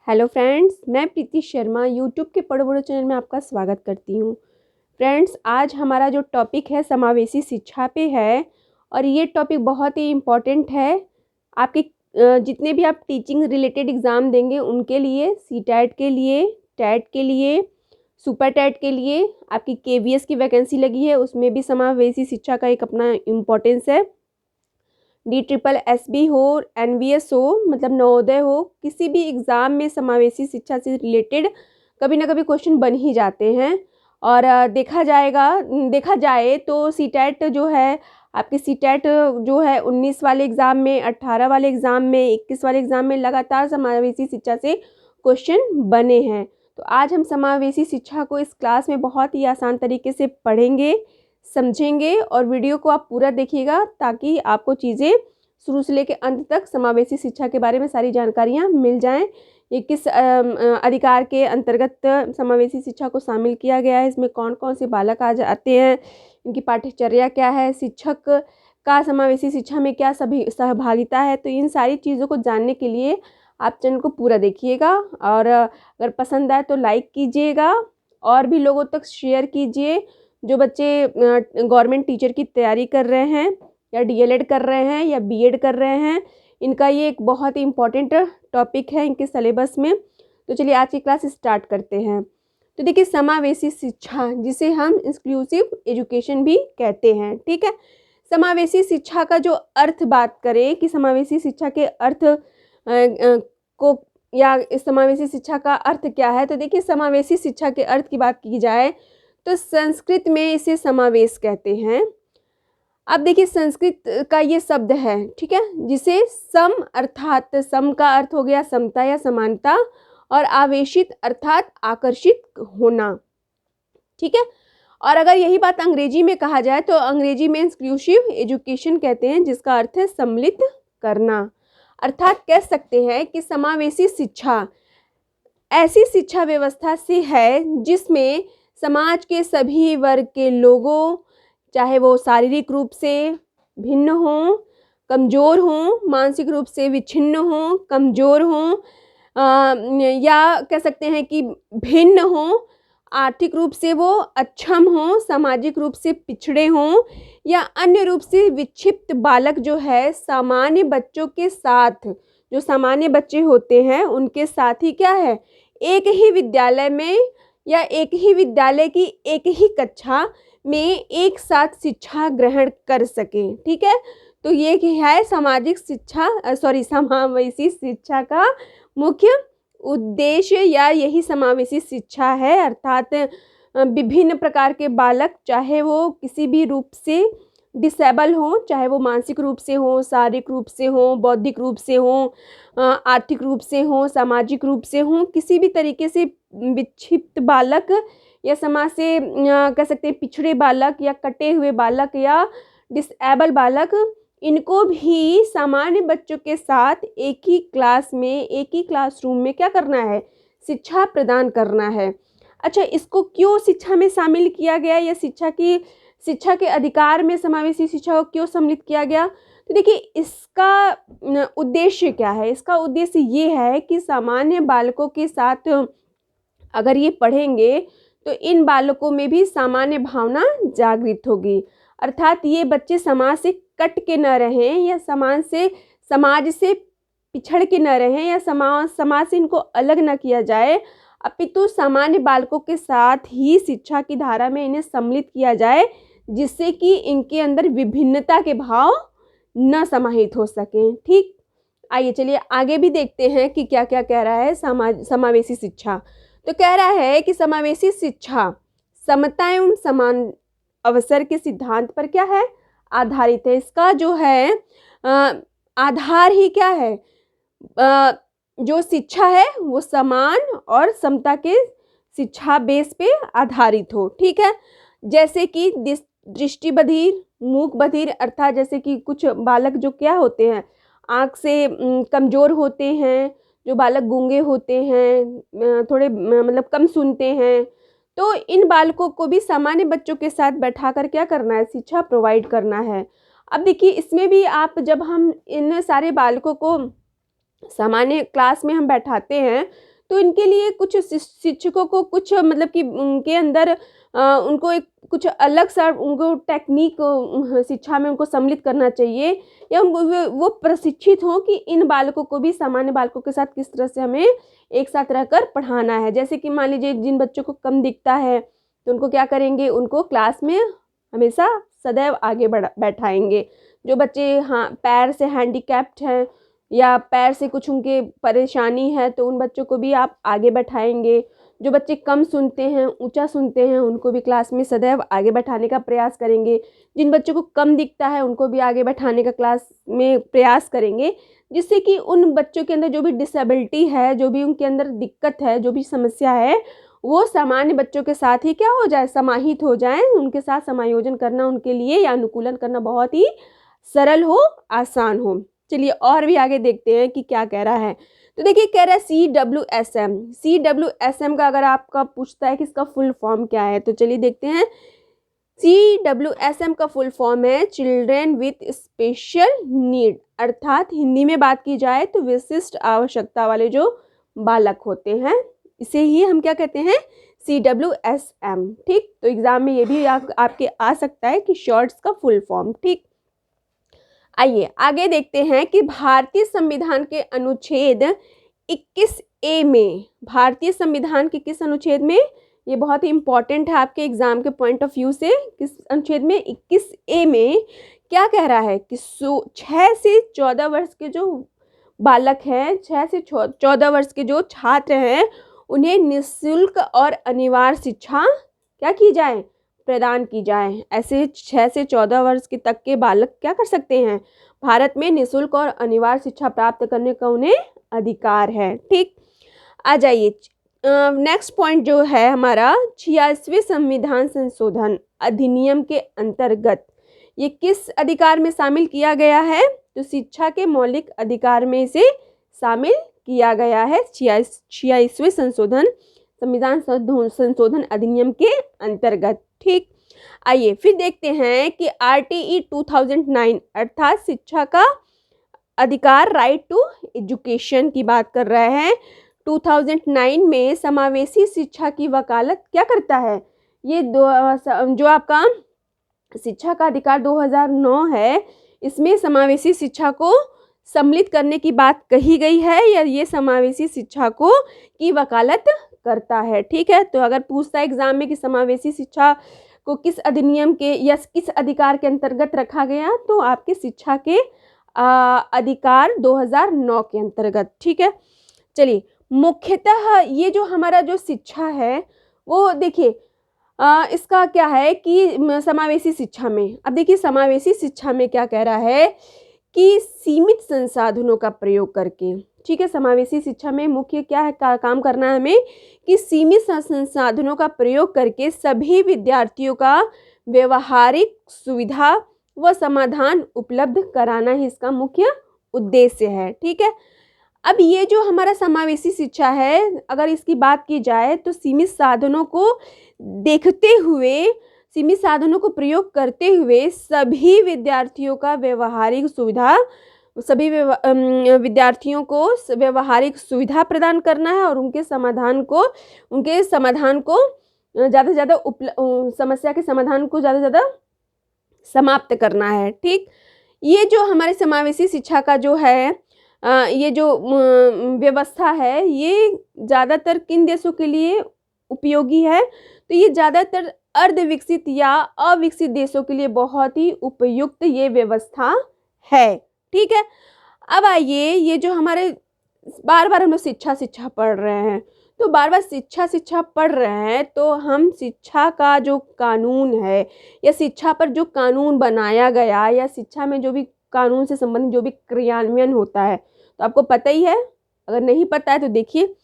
Hello friends, मैं प्रीति Sharma YouTube के पढ़ो बड़ो चैनल में आपका स्वागत करती हूँ। फ्रेंड्स, आज हमारा जो टॉपिक है समावेशी शिक्षा पे है और ये टॉपिक बहुत ही इम्पोर्टेंट है आपके जितने भी आप टीचिंग रिलेटेड एग्ज़ाम देंगे उनके लिए, सीटेट के लिए, टेट के लिए, सुपर टेट के लिए, आपकी केवीएस की वैकेंसी लगी है उसमें भी समावेशी शिक्षा का एक अपना इम्पोर्टेंस है। DSSB हो, NVS हो, मतलब नवोदय हो, किसी भी एग्ज़ाम में समावेशी शिक्षा से रिलेटेड कभी ना कभी क्वेश्चन बन ही जाते हैं। और देखा जाए तो सीटेट जो है आपकी सीटेट जो है 19 वाले एग्ज़ाम में, 18 वाले एग्ज़ाम में, 21 वाले एग्ज़ाम में लगातार समावेशी शिक्षा से क्वेश्चन बने हैं। तो आज हम समावेशी शिक्षा को इस क्लास में बहुत ही आसान तरीके से पढ़ेंगे, समझेंगे और वीडियो को आप पूरा देखिएगा ताकि आपको चीज़ें शुरू से लेकर अंत तक समावेशी शिक्षा के बारे में सारी जानकारियाँ मिल जाएं। ये किस अधिकार के अंतर्गत समावेशी शिक्षा को शामिल किया गया है, इसमें कौन कौन से बालक आ जाते हैं, इनकी पाठ्यचर्या क्या है, शिक्षक का समावेशी शिक्षा में क्या सभी सहभागिता है। तो इन सारी चीज़ों को जानने के लिए आप चैनल को पूरा देखिएगा और अगर पसंद आए तो लाइक कीजिएगा और भी लोगों तक शेयर कीजिए। जो बच्चे गवर्नमेंट टीचर की तैयारी कर रहे हैं या DLED कर रहे हैं या BEd कर रहे हैं, इनका ये एक बहुत ही इम्पॉर्टेंट टॉपिक है इनके सिलेबस में। तो चलिए आज की क्लास स्टार्ट करते हैं। तो देखिए, समावेशी शिक्षा जिसे हम इंक्लूसिव एजुकेशन भी कहते हैं, ठीक है। समावेशी शिक्षा का जो अर्थ बात करें कि समावेशी शिक्षा के अर्थ को या इस समावेशी शिक्षा का अर्थ क्या है, तो देखिए समावेशी शिक्षा के अर्थ की बात की जाए तो संस्कृत में इसे समावेश कहते हैं। अब देखिए संस्कृत का ये शब्द है, ठीक है, जिसे सम अर्थात सम का अर्थ हो गया समता या समानता और आवेशित अर्थात आकर्षित होना, ठीक है। और अगर यही बात अंग्रेजी में कहा जाए तो अंग्रेजी में इंक्लूसिव एजुकेशन कहते हैं, जिसका अर्थ है सम्मिलित करना। अर्थात कह सकते हैं कि समावेशी शिक्षा ऐसी शिक्षा व्यवस्था से है जिसमें समाज के सभी वर्ग के लोगों, चाहे वो शारीरिक रूप से भिन्न हों, कमज़ोर हों, मानसिक रूप से विच्छिन्न हों, कमज़ोर हों, या कह सकते हैं कि भिन्न हों, आर्थिक रूप से वो अक्षम हों, सामाजिक रूप से पिछड़े हों या अन्य रूप से विक्षिप्त बालक जो है सामान्य बच्चों के साथ, जो सामान्य बच्चे होते हैं उनके साथ ही क्या है, एक ही विद्यालय में या एक ही विद्यालय की एक ही कक्षा में एक साथ शिक्षा ग्रहण कर सकें, ठीक है। तो ये है सामाजिक शिक्षा समावेशी शिक्षा का मुख्य उद्देश्य या यही समावेशी शिक्षा है। अर्थात विभिन्न प्रकार के बालक, चाहे वो किसी भी रूप से डिसेबल हों, चाहे वो मानसिक रूप से हों, शारीरिक रूप से हों, बौद्धिक रूप से हों, आर्थिक रूप से हों, सामाजिक रूप से हों, किसी भी तरीके से विक्षिप्त बालक या समाज से कह सकते हैं पिछड़े बालक या कटे हुए बालक या डिसेबल बालक, इनको भी सामान्य बच्चों के साथ एक ही क्लास में, एक ही क्लासरूम में क्या करना है, शिक्षा प्रदान करना है। अच्छा, इसको क्यों शिक्षा में शामिल किया गया या शिक्षा के अधिकार में समावेशी शिक्षा को क्यों सम्मिलित किया गया? तो देखिए इसका उद्देश्य क्या है। इसका उद्देश्य ये है कि सामान्य बालकों के साथ अगर ये पढ़ेंगे तो इन बालकों में भी सामान्य भावना जागृत होगी। अर्थात ये बच्चे समाज से कट के न रहें या समाज से पिछड़ के न रहें या समाज से इनको अलग न किया जाए, अपितु सामान्य बालकों के साथ ही शिक्षा की धारा में इन्हें सम्मिलित किया जाए, जिससे कि इनके अंदर विभिन्नता के भाव न समाहित हो सकें, ठीक। आइए चलिए आगे भी देखते हैं कि क्या क्या कह रहा है समावेशी शिक्षा। तो कह रहा है कि समावेशी शिक्षा समता एवं समान अवसर के सिद्धांत पर क्या है, आधारित है। इसका जो है आधार ही क्या है, जो शिक्षा है वो समान और समता के शिक्षा बेस पे आधारित हो, ठीक है। जैसे कि दृष्टिबधिर, मूक बधिर, अर्थात जैसे कि कुछ बालक जो क्या होते हैं, आँख से कमज़ोर होते हैं, जो बालक गूंगे होते हैं, थोड़े मतलब कम सुनते हैं, तो इन बालकों को भी सामान्य बच्चों के साथ बैठाकर क्या करना है, शिक्षा प्रोवाइड करना है। अब देखिए इसमें भी आप जब हम इन सारे बालकों को सामान्य क्लास में हम बैठाते हैं तो इनके लिए कुछ शिक्षकों को कुछ मतलब कि उनके अंदर उनको एक कुछ अलग सा उनको टेक्निक शिक्षा में उनको सम्मिलित करना चाहिए, या उनको वो प्रशिक्षित हों कि इन बालकों को भी सामान्य बालकों के साथ किस तरह से हमें एक साथ रहकर पढ़ाना है। जैसे कि मान लीजिए जिन बच्चों को कम दिखता है तो उनको क्या करेंगे, उनको क्लास में हमेशा सदैव आगे बैठाएंगे। जो बच्चे पैर से हैंडीकैप्ड हैं या पैर से कुछ उनके परेशानी है तो उन बच्चों को भी आप आगे बैठाएंगे। जो बच्चे कम सुनते हैं, ऊंचा सुनते हैं, उनको भी क्लास में सदैव आगे बैठाने का प्रयास करेंगे। जिन बच्चों को कम दिखता है उनको भी आगे बैठाने का क्लास में प्रयास करेंगे, जिससे कि उन बच्चों के अंदर जो भी डिसेबिलिटी है, जो भी उनके अंदर दिक्कत है, जो भी समस्या है, वो सामान्य बच्चों के साथ ही क्या हो जाए, समाहित हो जाए। उनके साथ समायोजन करना उनके लिए या अनुकूलन करना बहुत ही सरल हो, आसान हो। चलिए और भी आगे देखते हैं कि क्या कह रहा है। तो देखिए कह रहा है CWSM। CWSM का अगर आपका पूछता है कि इसका फुल फॉर्म क्या है, तो चलिए देखते हैं। CWSM का फुल फॉर्म है चिल्ड्रेन विथ स्पेशल नीड, अर्थात हिंदी में बात की जाए तो विशिष्ट आवश्यकता वाले जो बालक होते हैं, इसे ही हम क्या कहते हैं, CWSM। ठीक, तो एग्जाम में ये भी आपके आ सकता है कि शॉर्ट्स का फुल फॉर्म। ठीक, आइए आगे देखते हैं कि भारतीय संविधान के अनुच्छेद 21A में, भारतीय संविधान के किस अनुच्छेद में, ये बहुत ही इंपॉर्टेंट है आपके एग्जाम के पॉइंट ऑफ व्यू से, किस अनुच्छेद में, 21A में क्या कह रहा है कि 6 से 14 वर्ष के जो बालक हैं, 6 से 14 वर्ष के जो छात्र हैं, उन्हें निःशुल्क और अनिवार्य शिक्षा क्या की जाए, प्रदान की जाए। ऐसे 6 से 14 वर्ष के तक के बालक क्या कर सकते हैं, भारत में निःशुल्क और अनिवार्य शिक्षा प्राप्त करने का उन्हें अधिकार है। ठीक, आ जाइए नेक्स्ट पॉइंट जो है हमारा 86वें संविधान संशोधन अधिनियम के अंतर्गत ये किस अधिकार में शामिल किया गया है, तो शिक्षा के मौलिक अधिकार में इसे शामिल किया गया है 86वें संविधान संशोधन अधिनियम के अंतर्गत। ठीक, आइए फिर देखते हैं कि RTE 2009 अर्थात शिक्षा का अधिकार, राइट टू एजुकेशन की बात कर रहे हैं। 2009 में समावेशी शिक्षा की वकालत क्या करता है, ये जो आपका शिक्षा का अधिकार 2009 है, इसमें समावेशी शिक्षा को सम्मिलित करने की बात कही गई है, या ये समावेशी शिक्षा को की वकालत करता है। ठीक है, तो अगर पूछता है एग्जाम में कि समावेशी शिक्षा को किस अधिनियम के या किस अधिकार के अंतर्गत रखा गया, तो आपके शिक्षा के अधिकार 2009 के अंतर्गत। ठीक है, चलिए मुख्यतः ये जो हमारा जो शिक्षा है वो देखिए इसका क्या है कि समावेशी शिक्षा में, अब देखिए समावेशी शिक्षा में क्या कह रहा है कि सीमित संसाधनों का प्रयोग करके, ठीक है, समावेशी शिक्षा में मुख्य क्या है काम करना है हमें कि सीमित संसाधनों का प्रयोग करके सभी विद्यार्थियों का व्यवहारिक सुविधा व समाधान उपलब्ध कराना ही इसका मुख्य उद्देश्य है। ठीक है, अब ये जो हमारा समावेशी शिक्षा है, अगर इसकी बात की जाए तो सीमित साधनों को देखते हुए, सीमित साधनों को प्रयोग करते हुए सभी विद्यार्थियों का व्यवहारिक सुविधा, सभी विद्यार्थियों को व्यवहारिक सुविधा प्रदान करना है और उनके समाधान को ज़्यादा से ज़्यादा समस्या के समाधान को ज़्यादा से ज़्यादा समाप्त करना है। ठीक, ये जो हमारे समावेशी शिक्षा का जो है ये जो व्यवस्था है, ये ज़्यादातर किन देशों के लिए उपयोगी है, तो ये ज़्यादातर अर्धविकसित या अविकसित देशों के लिए बहुत ही उपयुक्त ये व्यवस्था है। ठीक है, अब आइए ये जो हमारे बार बार हम लोग शिक्षा पढ़ रहे हैं, तो बार बार शिक्षा पढ़ रहे हैं, तो हम शिक्षा का जो कानून है या शिक्षा पर जो कानून बनाया गया या शिक्षा में जो भी कानून से संबंधित जो भी क्रियान्वयन होता है, तो आपको पता ही है, अगर नहीं पता है तो देखिए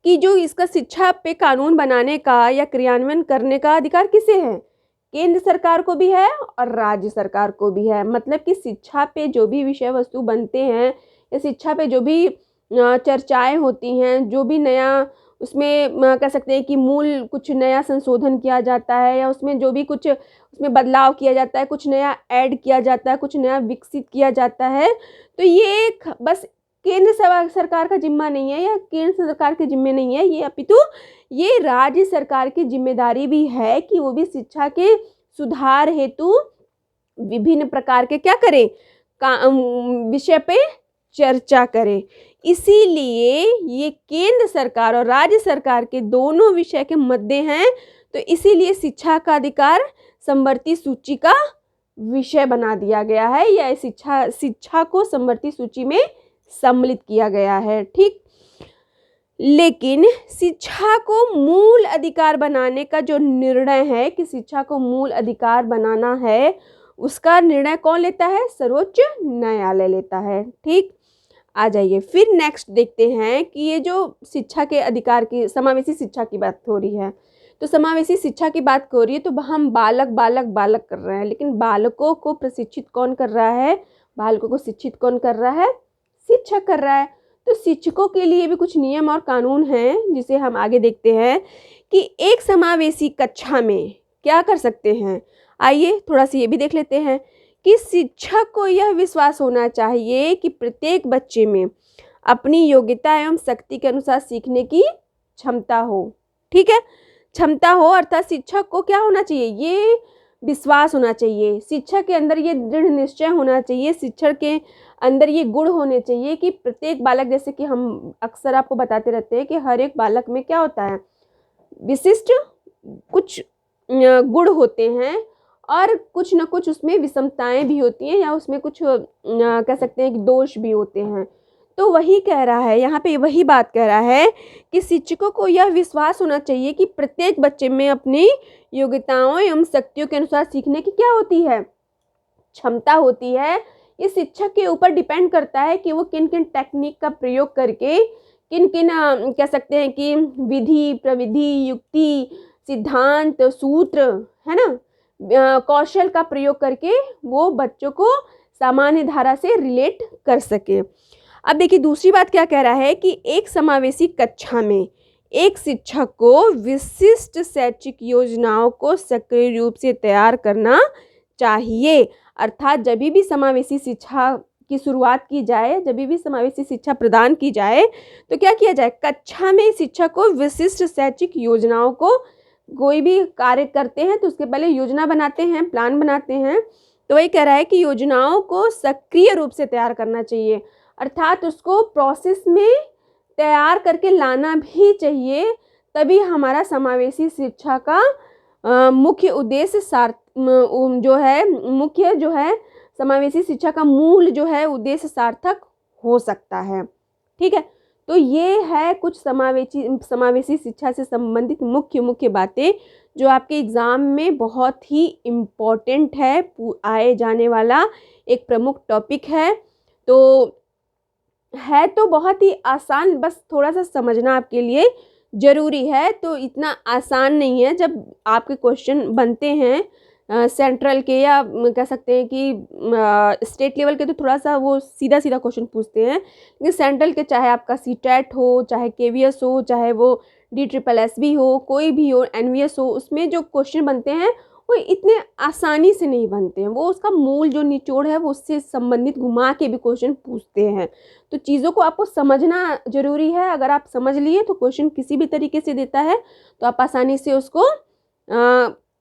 कि जो इसका शिक्षा पे कानून बनाने का या क्रियान्वयन करने का अधिकार किसे है, केंद्र सरकार को भी है और राज्य सरकार को भी है। मतलब कि शिक्षा पे जो भी विषय वस्तु बनते हैं या शिक्षा पे जो भी चर्चाएं होती हैं, जो भी नया उसमें कह सकते हैं कि मूल कुछ नया संशोधन किया जाता है या उसमें जो भी कुछ उसमें बदलाव किया जाता है, कुछ नया ऐड किया जाता है, कुछ नया विकसित किया जाता है, तो ये बस केंद्र सरकार का जिम्मा नहीं है या केंद्र सरकार के जिम्मे नहीं है, ये अपितु ये राज्य सरकार की जिम्मेदारी भी है कि वो भी शिक्षा के सुधार हेतु विभिन्न प्रकार के क्या करें, विषय पे चर्चा करें। इसीलिए ये केंद्र सरकार और राज्य सरकार के दोनों विषय के मुद्दे हैं, तो इसीलिए शिक्षा का अधिकार समवर्ती सूची का विषय बना दिया गया है, या शिक्षा को समवर्ती सूची में सम्मिलित किया गया है। ठीक, लेकिन शिक्षा को मूल अधिकार बनाने का जो निर्णय है कि शिक्षा को मूल अधिकार बनाना है, उसका निर्णय कौन लेता है? सर्वोच्च न्यायालय लेता है। ठीक, आ जाइए फिर नेक्स्ट देखते हैं कि ये जो शिक्षा के अधिकार की समावेशी शिक्षा की बात हो रही है, तो समावेशी शिक्षा की बात हो रही है तो हम बालक बालक बालक कर रहे हैं, लेकिन बालकों को प्रशिक्षित कौन कर रहा है? बालकों को शिक्षित कौन कर रहा है? शिक्षक कर रहा है। तो शिक्षकों के लिए भी कुछ नियम और कानून हैं, जिसे हम आगे देखते हैं कि एक समावेशी कक्षा में क्या कर सकते हैं। आइए थोड़ा सा ये भी देख लेते हैं कि शिक्षक को यह विश्वास होना चाहिए कि प्रत्येक बच्चे में अपनी योग्यता एवं शक्ति के अनुसार सीखने की क्षमता हो। ठीक है, क्षमता हो अर्थात शिक्षक को क्या होना चाहिए? ये विश्वास होना चाहिए, शिक्षक के अंदर ये दृढ़ निश्चय होना चाहिए, शिक्षक के अंदर ये गुण होने चाहिए कि प्रत्येक बालक, जैसे कि हम अक्सर आपको बताते रहते हैं कि हर एक बालक में क्या होता है, विशिष्ट कुछ गुण होते हैं और कुछ न कुछ उसमें विषमताएं भी होती हैं, या उसमें कुछ कह सकते हैं कि दोष भी होते हैं। तो वही कह रहा है यहाँ पे, वही बात कह रहा है कि शिक्षकों को यह विश्वास होना चाहिए कि प्रत्येक बच्चे में अपनी योग्यताओं एवं शक्तियों के अनुसार सीखने की क्या होती है? क्षमता होती है। ये शिक्षक के ऊपर डिपेंड करता है कि वो किन किन टेक्निक का प्रयोग करके, किन किन कह सकते हैं कि विधि, प्रविधि, युक्ति, सिद्धांत, सूत्र, है ना, कौशल का प्रयोग करके वो बच्चों को सामान्य धारा से रिलेट कर सके। अब देखिए दूसरी बात क्या कह रहा है कि एक समावेशी कक्षा में एक शिक्षक को विशिष्ट शैक्षिक योजनाओं को सक्रिय रूप से तैयार करना चाहिए। अर्थात जब भी समावेशी शिक्षा की शुरुआत की जाए, जब भी समावेशी शिक्षा प्रदान की जाए, तो क्या किया जाए? कक्षा में शिक्षक को विशिष्ट शैक्षिक योजनाओं को, कोई भी कार्य करते हैं तो उसके पहले योजना बनाते हैं, प्लान बनाते हैं, तो वही कह रहा है कि योजनाओं को सक्रिय रूप से तैयार करना चाहिए, अर्थात उसको प्रोसेस में तैयार करके लाना भी चाहिए, तभी हमारा समावेशी शिक्षा का मुख्य उद्देश्य मुख्य जो है समावेशी शिक्षा का मूल जो है उद्देश्य सार्थक हो सकता है। ठीक है, तो ये है कुछ समावेशी शिक्षा से संबंधित मुख्य बातें जो आपके एग्ज़ाम में बहुत ही इम्पोर्टेंट है, आए जाने वाला एक प्रमुख टॉपिक है। तो बहुत ही आसान, बस थोड़ा सा समझना आपके लिए ज़रूरी है। तो इतना आसान नहीं है जब आपके क्वेश्चन बनते हैं सेंट्रल के, या कह सकते हैं कि स्टेट लेवल के, तो थोड़ा सा वो सीधा क्वेश्चन पूछते हैं, लेकिन सेंट्रल के चाहे आपका सीटेट हो, चाहे KVS हो, चाहे वो DSSB हो, कोई भी हो, NVS हो, उसमें जो क्वेश्चन बनते हैं वो इतने आसानी से नहीं बनते हैं। वो उसका मूल जो निचोड़ है वो उससे संबंधित घुमा के भी क्वेश्चन पूछते हैं। तो चीज़ों को आपको समझना ज़रूरी है। अगर आप समझ लिए तो क्वेश्चन किसी भी तरीके से देता है तो आप आसानी से उसको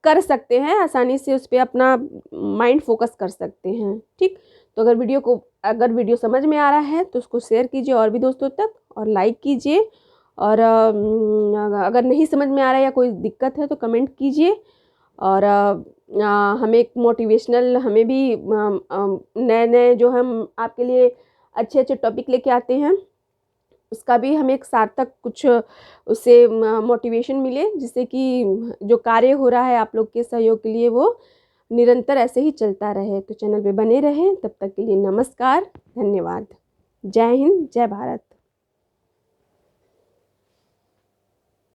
कर सकते हैं, आसानी से उस पर अपना माइंड फोकस कर सकते हैं। ठीक, तो अगर वीडियो समझ में आ रहा है तो उसको शेयर कीजिए और भी दोस्तों तक, और लाइक कीजिए, और अगर नहीं समझ में आ रहा है या कोई दिक्कत है तो कमेंट कीजिए। और हमें एक मोटिवेशनल, हमें भी नए जो हम आपके लिए अच्छे टॉपिक लेके आते हैं, उसका भी हमें एक सार्थक कुछ उससे मोटिवेशन मिले, जिससे कि जो कार्य हो रहा है आप लोग के सहयोग के लिए वो निरंतर ऐसे ही चलता रहे। तो चैनल पे बने रहें। तब तक के लिए नमस्कार, धन्यवाद, जय हिंद, जय भारत।